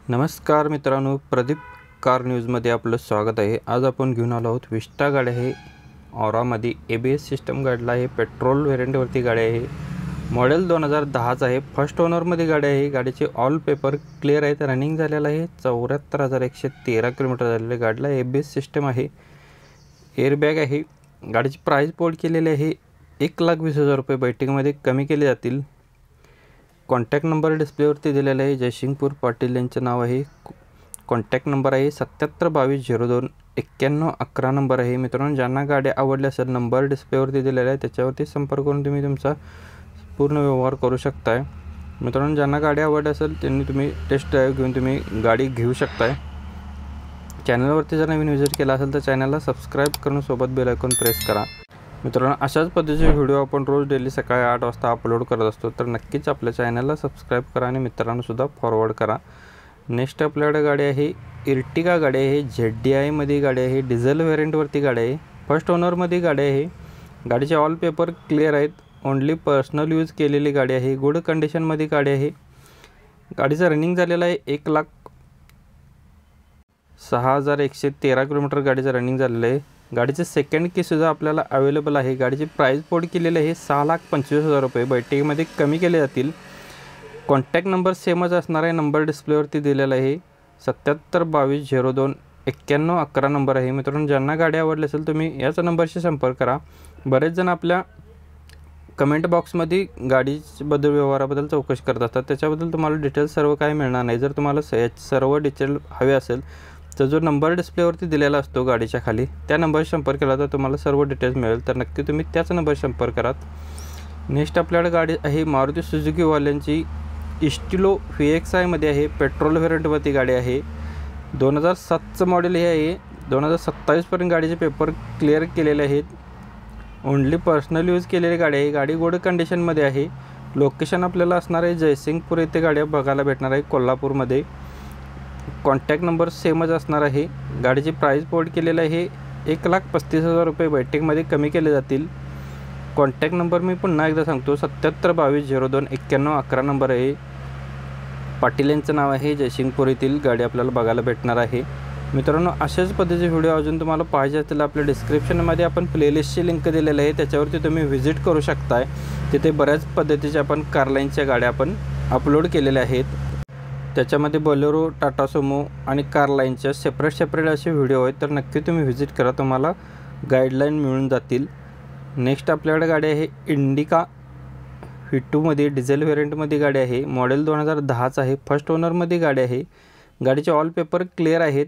नमस्कार मित्रांनो, प्रदीप कार न्यूजमध्ये आपलं स्वागत आहे। आज आपण घेऊन आलो आहोत विस्टा गाडी आहे। ऑरामध्ये ABS सिस्टम गाडीला आहे। पेट्रोल व्हेरियंटवरती गाडी आहे। मॉडेल 2010 आहे। फर्स्ट ओनरमध्ये गाडी आहे। गाडीचे ऑल पेपर क्लिअर आहेत। रनिंग झालेला आहे 74,113 किलोमीटर झालेले। गाडीला ABS सिस्टम आहे। एअरबॅग आहे। गाडीची प्राइस बोर्ड केलेली आहे 1,20,000 रुपये। बैठकीमध्ये कमी केले जातील। कॉन्टॅक्ट नंबर डिस्प्लेवरती दिलेला आहे। जयसिंगपूर पाटील यांचे नाव आहे। कॉन्टॅक्ट नंबर आहे 7722029111 नंबर आहे। मित्रांनो, ज्यांना गाडी आवडली असेल नंबर डिस्प्लेवरती दिलेला आहे त्याच्यावरती संपर्क करून तुम्ही तुमचा पूर्ण व्यवहार करू शकताय। मित्रांनो, ज्यांना गाडी आवडली असेल त्यांनी तुम्ही टेस्ट ड्राईव्ह घेऊन तुम्ही गाडी घेऊ शकताय। चॅनलवरती जर नवीन विजिट केला असेल तर चॅनलला सबस्क्राईब करून सोबत बेल आयकॉन प्रेस करा। मित्रांनो, अशाच पद्धतीचे व्हिडिओ आपण रोज डेली सकाळी 8 वाजता अपलोड करत असतो, तर नक्कीच आपल्या चॅनलला सबस्क्राईब करा आणि मित्रांनासुद्धा फॉरवर्ड करा। नेक्स्ट आपल्याकडे गाडी आहे इर्टिगा गाडी आहे। ZDI मध्ये गाडी आहे। डिझेल व्हेरियंटवरती गाडी आहे। फर्स्ट ओनरमध्ये गाडी आहे। गाडीचे ऑल पेपर क्लिअर आहेत। ओनली पर्सनल यूज केलेली गाडी आहे। गुड कंडिशनमध्ये गाडी आहे। गाडीचं रनिंग झालेलं आहे 1,06,113 किलोमीटर गाडीचं रनिंग झालेलं आहे। गाडीचे सेकंड की सुद्धा आपल्याला अवेलेबल आहे। गाडीची प्राइस बोर्ड केलेली आहे 6,25,000 रुपये। बैठकीमध्ये कमी केले जातील। कॉन्टॅक्ट नंबर सेमच असणार आहे। नंबर डिस्प्लेवरती दिलेला आहे 7722029111 नंबर आहे। मित्रांनो, ज्यांना गाडी आवडली असेल तुम्ही याच नंबरशी संपर्क करा। बरेच जण आपल्या कमेंट बॉक्समध्ये गाडीबद्दल व्यवहाराबद्दल चौकशी करत असतात, त्याच्याबद्दल तुम्हाला डिटेल्स सर्व काही मिळणार नाही। जर तुम्हाला सर्व डिटेल हवे असेल तर जो नंबर डिस्प्लेवरती दिलेला असतो गाडीच्या खाली त्या नंबरशी संपर्क केला तर तुम्हाला सर्व डिटेल्स मिळेल, तर नक्की तुम्ही त्याच नंबरशी संपर्क करा। नेक्स्ट आपल्याकडे गाडी आहे मारुती सुझुकीवाल्यांची इस्टिलो VXI मध्ये आहे। पेट्रोल व्हेरियंटवरती गाडी आहे। 2007चं मॉडेल हे आहे। 2027 पर्यंत गाडीचे पेपर क्लिअर केलेले आहेत। ओनली पर्सनल यूज केलेली गाडी आहे। गाडी गुड कंडिशनमध्ये आहे। लोकेशन आपल्याला असणार आहे जयसिंगपूर येथे गाड्या बघायला भेटणार आहे, कोल्हापूरमध्ये। कॉन्टॅक्ट नंबर सेमच असणार आहे। गाडीची प्राइस बोर्ड केलेलं आहे 1,35,000 रुपये। बैठकीमध्ये कमी केले जातील। कॉन्टॅक्ट नंबर मी पुन्हा एकदा सांगतो 7722029111 नंबर आहे। पाटील यांचं नाव आहे। जयसिंगपूर येथील गाडी आपल्याला बघायला भेटणार आहे। मित्रांनो, अशाच पद्धतीचे व्हिडिओ अजून तुम्हाला पाहिजे असतील आपल्या डिस्क्रिप्शनमध्ये आपण प्लेलिस्टची लिंक दिलेली आहे, त्याच्यावरती तुम्ही व्हिजिट करू शकताय। तिथे बऱ्याच पद्धतीच्या आपण कारलाईनच्या गाड्या आपण अपलोड केलेल्या आहेत। त्याच्यामध्ये बोलेरो, टाटा सुमो आणि कारलाईनच्या सेपरेट असे व्हिडिओ आहेत, तर नक्की तुम्ही व्हिजिट करा, तुम्हाला गाईडलाईन मिळून जातील। नेक्स्ट आपल्याकडे गाडी आहे इंडिका V2 मध्ये डिझेल व्हेरियंटमध्ये गाडी आहे। मॉडेल 2010 आहे। फर्स्ट ओनरमध्ये गाडी आहे। गाडीचे ऑल पेपर क्लिअर आहेत।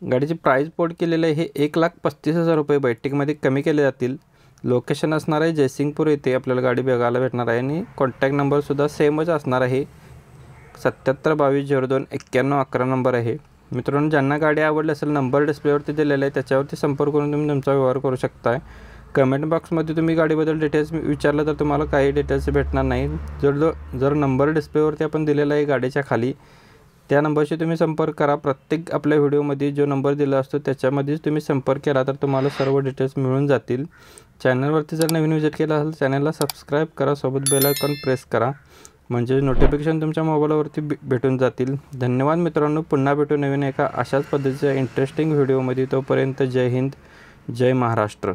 गाडीची प्राइस बोर्ड केलेलं आहे 1,35,000 रुपये। बैठकीमध्ये कमी केले जातील। लोकेशन असणार आहे जयसिंगपूर येथे आपल्याला गाडी बघायला भेटणार आहे आणि कॉन्टॅक्ट नंबरसुद्धा सेमच असणार आहे 7722029111 नंबर आहे। मित्रांनो, ज्यांना गाडी आवडली असेल नंबर डिस्प्लेवरती दिलेला आहे त्याच्यावरती संपर्क करून तुम्ही तुमचा व्यवहार करू शकताय। कमेंट बॉक्समध्ये तुम्ही गाडीबद्दल डिटेल्स विचारलं तर तुम्हाला काही डिटेल्स भेटणार नाही। जर नंबर डिस्प्लेवरती आपण दिलेला आहे गाडीच्या खाली त्या नंबरशी तुम्ही संपर्क करा। प्रत्येक आपल्या व्हिडिओमध्ये जो नंबर दिला असतो त्याच्यामध्येच तुम्ही संपर्क केला तर तुम्हाला सर्व डिटेल्स मिळून जातील। चॅनलवरती जर नवीन विजिट केला असेल चॅनलला सबस्क्राईब करा, सोबत बेल आयकॉन प्रेस करा, म्हणजे नोटिफिकेशन तुमच्या मोबाईलवरती भेटून जातील। धन्यवाद मित्रांनो, पुन्हा भेटू नवीन एका अशाच पद्धतीच्या इंटरेस्टिंग व्हिडिओमध्ये। तोपर्यंत जय हिंद, जय महाराष्ट्र।